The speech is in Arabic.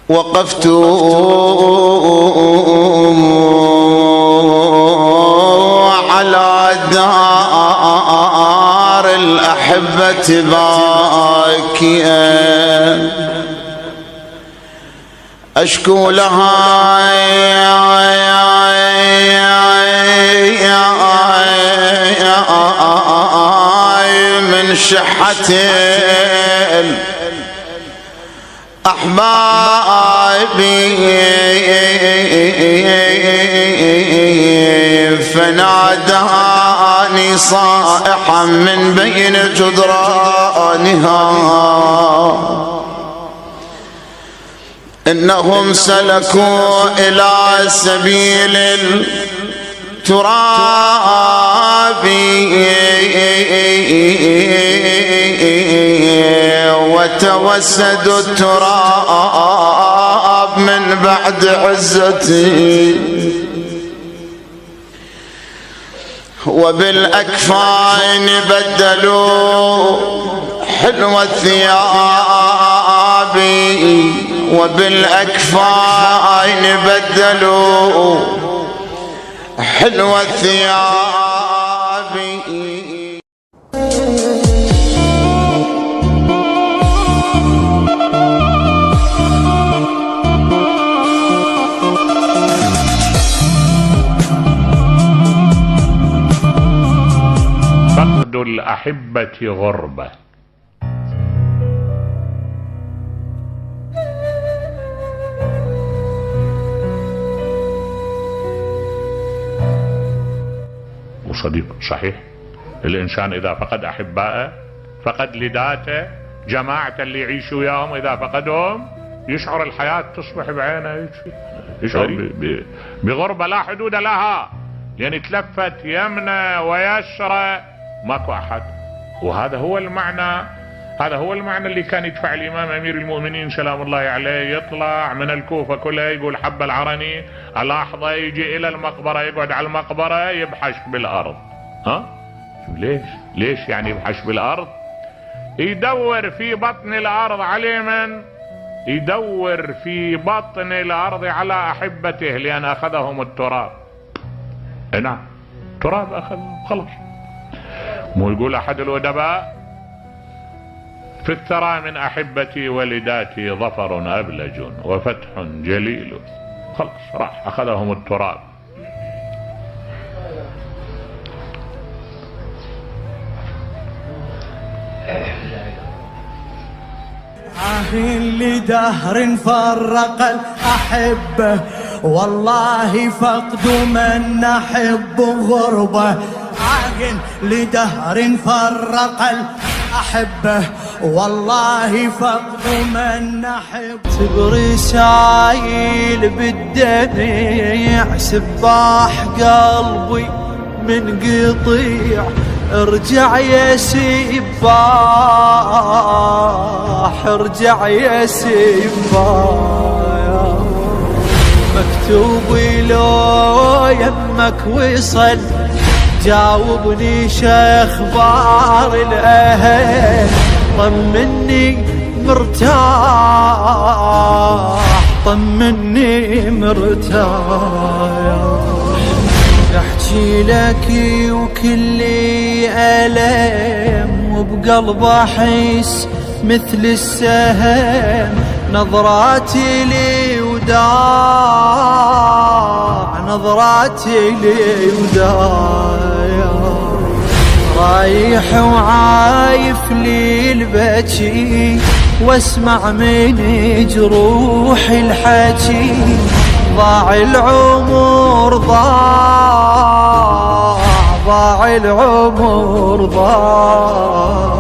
وقفت على دار الأحبة باكيا أشكو لها من شحة أحبابي فناداني صائحا من بين جدرانها إنهم سلكوا إلى سبيل التراب وتوسدوا التراب من بعد عزتي وبالأكفان بدلوا حلو الثياب وبالأكفان بدلوا حلو الثياب. فقد الأحبة غربة. وصديق صحيح، الإنسان إذا فقد أحبائه فقد لداته، جماعة اللي يعيشوا وياهم إذا فقدهم يشعر الحياة تصبح بعينه، يشعر بغربة لا حدود لها، يعني تلفت يمنى ويسرى ماكو أحد. وهذا هو المعنى، هذا هو المعنى اللي كان يدفع الإمام أمير المؤمنين سلام الله عليه يطلع من الكوفة كلها يقول حب العرني لحظة يجي إلى المقبرة يقعد على المقبرة يبحث بالأرض. ها؟ ليش يعني يبحث بالأرض؟ يدور في بطن الأرض على من؟ يدور في بطن الأرض على أحبته لأن أخذهم التراب. نعم تراب أخذهم خلاص. مو يقول أحد الأدباء في الثرى من أحبتي ولداتي ظفر أبلج وفتح جليل. خلاص راح أخذهم التراب. لدهر فرق الأحبة والله فقد من نحب غربة. لدهر فرق الأحبة والله فقد من نحب. برسايل بالدمع سباح قلبي من قطيع. ارجع يا سباح ارجع يا سباح. مكتوب لو يمك وصل جاوبني شخبار الأهل. طمني مرتاح طمني مرتاح. احكي لك وكل ألم وبقلب احس مثل السهم. نظراتي لي وداع نظراتي لي وداع. رايح وعايف لي البكي واسمع من جروح الحكي. ضاع العمر ضاع العمر ضاع.